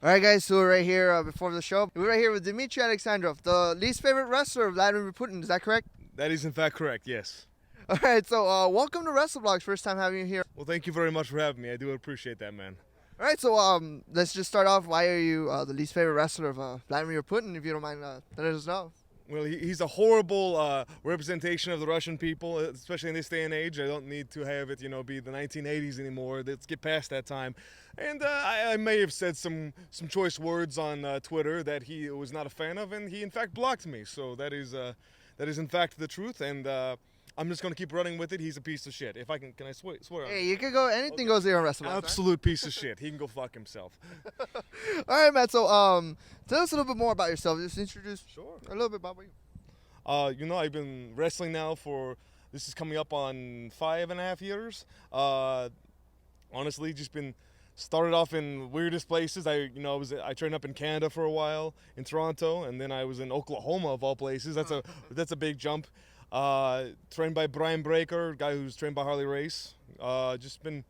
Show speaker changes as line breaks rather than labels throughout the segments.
All right, guys, so we're right here before the show. We're right here with Dimitri Alexandrov, the least favorite wrestler of Vladimir Putin. Is that correct?
That is in fact correct, yes.
All right, so welcome to Wrestlevlogs. First time having you here.
Well, thank you very much for having me. I do appreciate that, man.
All right, so let's just start off. Why are you the least favorite wrestler of Vladimir Putin, if you don't mind letting us know?
Well, he's a horrible representation of the Russian people, especially in this day and age. I don't need to have it, be the 1980s anymore. Let's get past that time. And I may have said some choice words on Twitter that he was not a fan of, and he in fact blocked me. So that is in fact the truth, and I'm just gonna keep running with it. He's a piece of shit. If I can I swear on
Hey,
it?
you can go. Anything goes here on Wrestlevlogs.
Absolute piece of shit. He can go fuck himself.
All right, Matt. So tell us a little bit more about yourself. Just introduce a little bit about you.
I've been wrestling now this is coming up on 5.5 years. Honestly, just been started off in weirdest places. I trained up in Canada for a while, in Toronto, and then I was in Oklahoma of all places. That's a big jump. Trained by Brian Breaker, guy who's trained by Harley Race. Just been,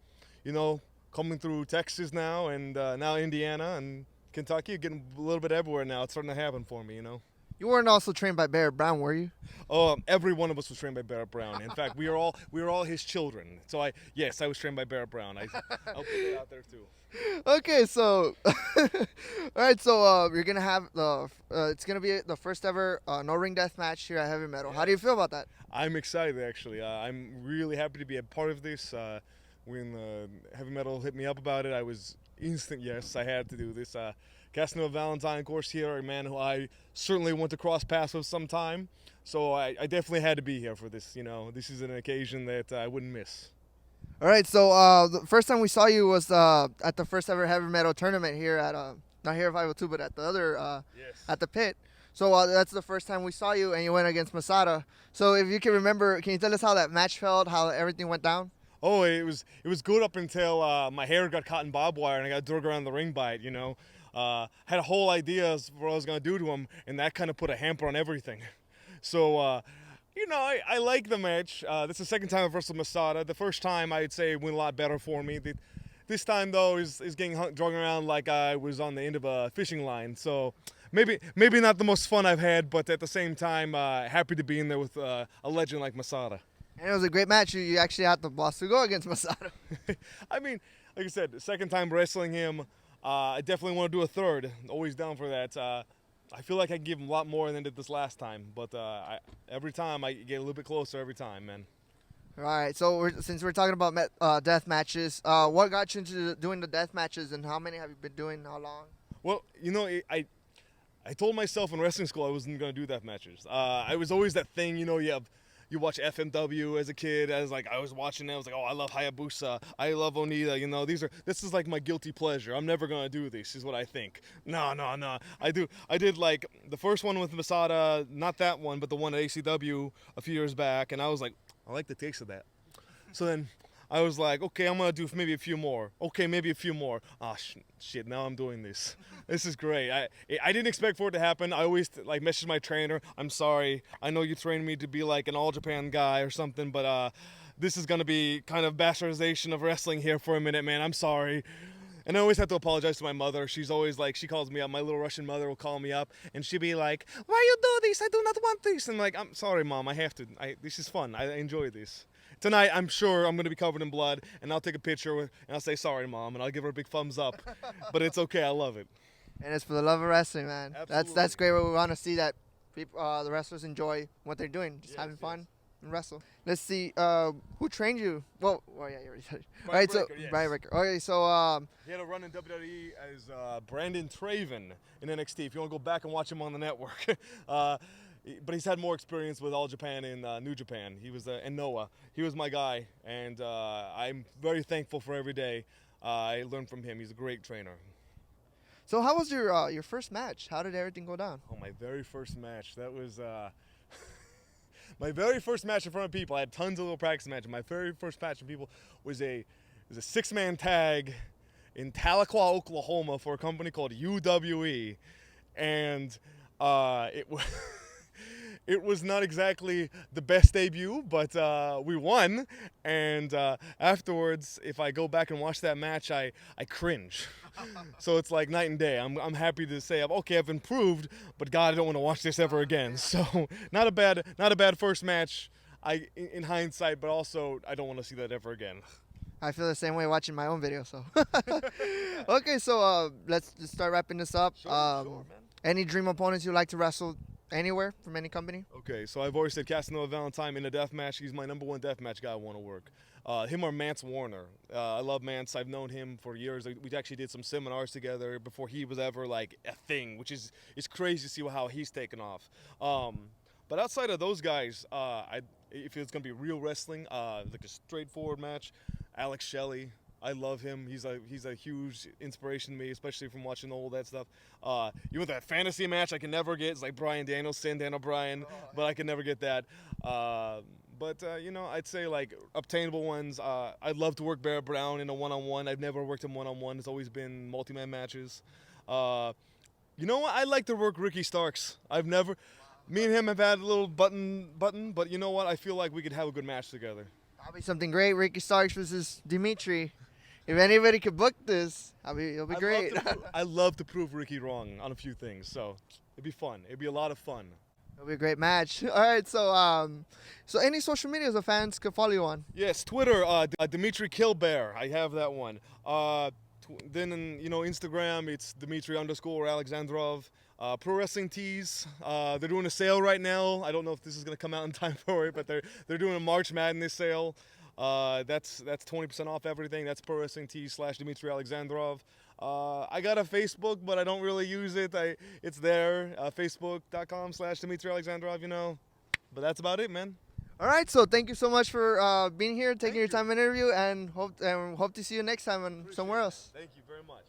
coming through Texas now, and now Indiana and Kentucky, getting a little bit everywhere now. It's starting to happen for me,
You weren't also trained by Barrett Brown, were you?
Every one of us was trained by Barrett Brown. In fact, we were all his children. So I was trained by Barrett Brown. I'll put it out there too.
Okay, so all right, so you're gonna have it's gonna be the first ever No Ring Deathmatch here at Heavy Metal. How do you feel about that?
I'm excited actually. I'm really happy to be a part of this. When Heavy Metal hit me up about it, I was instant yes. I had to do this. Casanova Valentine, of course, here, a man who I certainly want to cross paths with sometime. So I definitely had to be here for this. This is an occasion that I wouldn't miss.
All right, so the first time we saw you was at the first ever Heavy Metal tournament here at not here at 502, but at the other
Yes.
at the pit. So that's the first time we saw you, and you went against Masada. So if you can remember, can you tell us how that match felt, how everything went down?
Oh, it was good up until my hair got caught in barbed wire and I got drug around the ring by it. Had a whole idea of what I was gonna do to him, and that kind of put a hamper on everything. So, I like the match. This is the second time I've wrestled Masada. The first time I'd say it went a lot better for me. This time though is getting drug around like I was on the end of a fishing line. So maybe not the most fun I've had, but at the same time, happy to be in there with a legend like Masada.
And it was a great match. You actually had the boss to go against Masada.
I mean, like I said, second time wrestling him. I definitely want to do a third. Always down for that. I feel like I can give him a lot more than I did this last time. But every time I get a little bit closer every time, man.
All right, so since we're talking about death matches, what got you into doing the death matches, and how many have you been doing? How long?
Well, I told myself in wrestling school I wasn't going to do death matches. I was always that thing, you watch FMW as a kid. I was watching it. I was like, oh, I love Hayabusa. I love Onita. This is like my guilty pleasure. I'm never gonna do this. Is what I think. No. I did like the first one with Masada, not that one, but the one at ACW a few years back, and I was like, I like the taste of that. So then I was like, okay, I'm gonna do maybe a few more. Okay, maybe a few more. Ah, shit! Now I'm doing this. This is great. I didn't expect for it to happen. I always message my trainer. I'm sorry. I know you trained me to be like an All Japan guy or something, but this is gonna be kind of bastardization of wrestling here for a minute, man. I'm sorry. And I always have to apologize to my mother. She's always like, she calls me up. My little Russian mother will call me up, and she'll be like, "Why you do this? I do not want this." And like, I'm sorry, Mom. I have to. This is fun. I enjoy this. Tonight, I'm sure I'm going to be covered in blood, and I'll take a picture, and I'll say, sorry, Mom, and I'll give her a big thumbs up. But it's okay. I love it.
And it's for the love of wrestling, man.
Absolutely.
That's great. We want to see that people, the wrestlers enjoy what they're doing, just having fun and wrestle. Let's see, who trained you? Well, yeah, you already said it. All right,
Breaker,
so
yes.
Brian Breaker. Okay, so
He had a run in WWE as Brandon Traven in NXT. If you want to go back and watch him on the network. But he's had more experience with All Japan and New Japan. He was and Noah. He was my guy, and I'm very thankful for every day I learned from him. He's a great trainer.
so how was your first match? How did everything go down?
Oh, my very first match. That was my very first match in front of people. I had tons of little practice matches. My very first match with people was a 6-man tag in Tahlequah, Oklahoma, for a company called UWE, and it was. It was not exactly the best debut, but we won. And afterwards, if I go back and watch that match, I cringe. So it's like night and day. I'm happy to say, okay, I've improved, but God, I don't want to watch this ever again. So not a bad first match. In hindsight, but also I don't want to see that ever again.
I feel the same way watching my own video. So okay, so let's just start wrapping this up.
Sure, man.
Any dream opponents you'd like to wrestle anywhere from any company?
Okay, so I've already said Casanova Valentine in a death match. He's my #1 death match guy I want to work. Him or Mance Warner. I love Mance. I've known him for years. We actually did some seminars together before he was ever like a thing, which is crazy to see how he's taken off. But outside of those guys, if it's gonna be real wrestling, like a straightforward match, Alex Shelley. I love him. He's a huge inspiration to me, especially from watching all that stuff. Even that fantasy match I can never get. It's like Bryan Danielson, Dan O'Brien, but I can never get that. But I'd say like obtainable ones. I'd love to work Bear Brown in a one-on-one. I've never worked him one-on-one. It's always been multi-man matches. You know what? I'd like to work Ricky Starks. Me and him have had a little button, but you know what? I feel like we could have a good match together.
That'll be something great. Ricky Starks versus Dimitri. If anybody could book this, it'll be great.
I love to prove Ricky wrong on a few things, so it'd be fun. It'd be a lot of fun.
It'll be a great match. All right, so any social medias the fans could follow you on?
Yes, Twitter, Dimitri Killbear. I have that one. Then Instagram, it's Dimitri_Alexandrov. Pro Wrestling Tees, they're doing a sale right now. I don't know if this is gonna come out in time for it, but they're doing a March Madness sale. That's 20% off everything. That's Pro Wrestling Tees /Dimitri Alexandrov. I got a Facebook, but I don't really use it. It's there, Facebook.com/Dimitri Alexandrov. But that's about it, man.
All right, so thank you so much for being here, taking your time in interview, and hope to see you next time somewhere else.
Thank you very much.